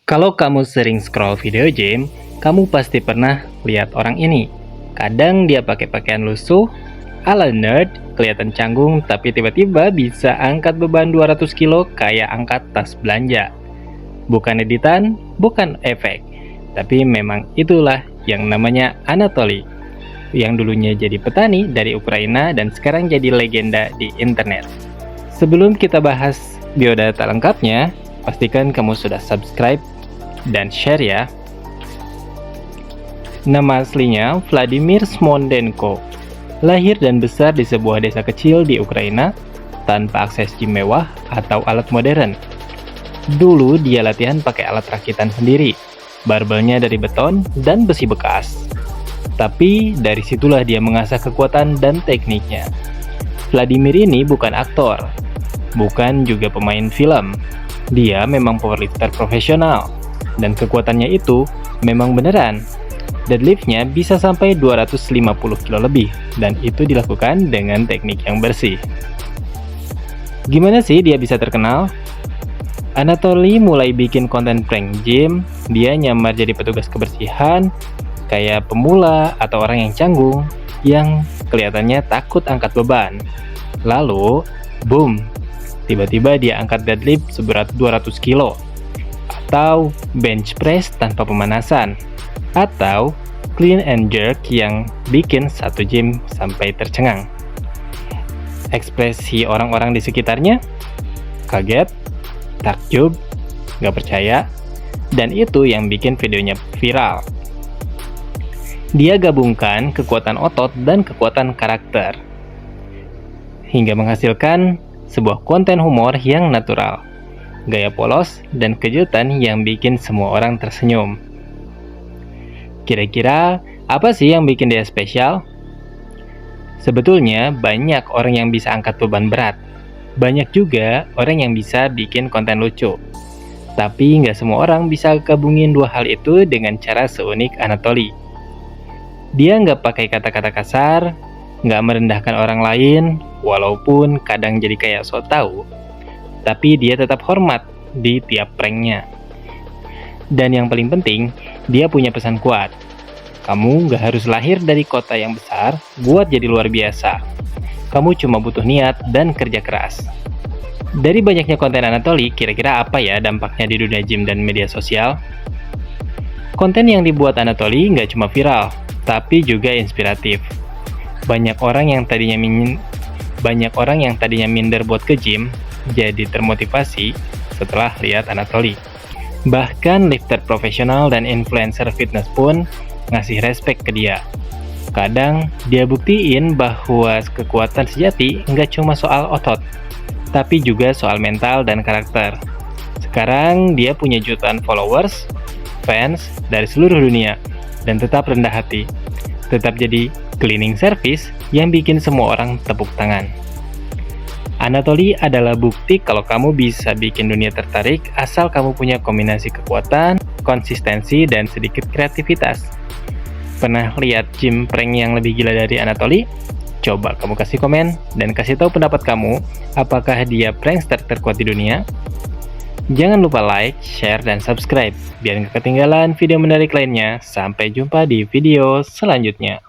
Kalau kamu sering scroll video game, kamu pasti pernah lihat orang ini. Kadang dia pakai pakaian lusuh, ala nerd, kelihatan canggung, tapi tiba-tiba bisa angkat beban 200 kilo kayak angkat tas belanja. Bukan editan, bukan efek, tapi memang itulah yang namanya Anatoly, yang dulunya jadi petani dari Ukraina dan sekarang jadi legenda di internet. Sebelum kita bahas biodata lengkapnya, pastikan kamu sudah subscribe dan share ya. Nama aslinya Vladimir Smondenko. Lahir dan besar di sebuah desa kecil di Ukraina tanpa akses gym mewah atau alat modern. Dulu dia latihan pakai alat rakitan sendiri, barbelnya dari beton dan besi bekas. Tapi dari situlah dia mengasah kekuatan dan tekniknya. Vladimir ini bukan aktor, bukan juga pemain film. Dia memang powerlifter profesional. Dan kekuatannya itu memang beneran. Deadliftnya bisa sampai 250 kilo lebih, dan itu dilakukan dengan teknik yang bersih. Gimana sih dia bisa terkenal? Anatoly mulai bikin konten prank gym. Dia nyamar jadi petugas kebersihan, kayak pemula atau orang yang canggung, yang kelihatannya takut angkat beban. Lalu, boom, tiba-tiba dia angkat deadlift seberat 200 kilo. Atau bench press tanpa pemanasan, atau clean and jerk yang bikin satu gym sampai tercengang. Ekspresi orang-orang di sekitarnya kaget, takjub, gak percaya, dan itu yang bikin videonya viral. Dia gabungkan kekuatan otot dan kekuatan karakter, hingga menghasilkan sebuah konten humor yang natural. Gaya polos, dan kejutan yang bikin semua orang tersenyum. Kira-kira apa sih yang bikin dia spesial? Sebetulnya banyak orang yang bisa angkat beban berat. Banyak juga orang yang bisa bikin konten lucu. Tapi nggak semua orang bisa gabungin dua hal itu dengan cara seunik Anatoly. Dia nggak pakai kata-kata kasar, nggak merendahkan orang lain, walaupun kadang jadi kayak so tau. Tapi dia tetap hormat di tiap pranknya. Dan yang paling penting, dia punya pesan kuat. Kamu gak harus lahir dari kota yang besar buat jadi luar biasa. Kamu cuma butuh niat dan kerja keras. Dari banyaknya konten Anatoly, kira-kira apa ya dampaknya di dunia gym dan media sosial? Konten yang dibuat Anatoly gak cuma viral, tapi juga inspiratif. Banyak orang yang tadinya minder buat ke gym, jadi termotivasi setelah lihat Anatoly. Bahkan lifter profesional dan influencer fitness pun ngasih respect ke dia. Kadang dia buktiin bahwa kekuatan sejati nggak cuma soal otot, tapi juga soal mental dan karakter. Sekarang dia punya jutaan followers, fans dari seluruh dunia, dan tetap rendah hati. Tetap jadi cleaning service yang bikin semua orang tepuk tangan. Anatoly adalah bukti kalau kamu bisa bikin dunia tertarik asal kamu punya kombinasi kekuatan, konsistensi, dan sedikit kreativitas. Pernah lihat gym prank yang lebih gila dari Anatoly? Coba kamu kasih komen dan kasih tahu pendapat kamu, apakah dia prankster terkuat di dunia? Jangan lupa like, share, dan subscribe biar nggak ketinggalan video menarik lainnya. Sampai jumpa di video selanjutnya.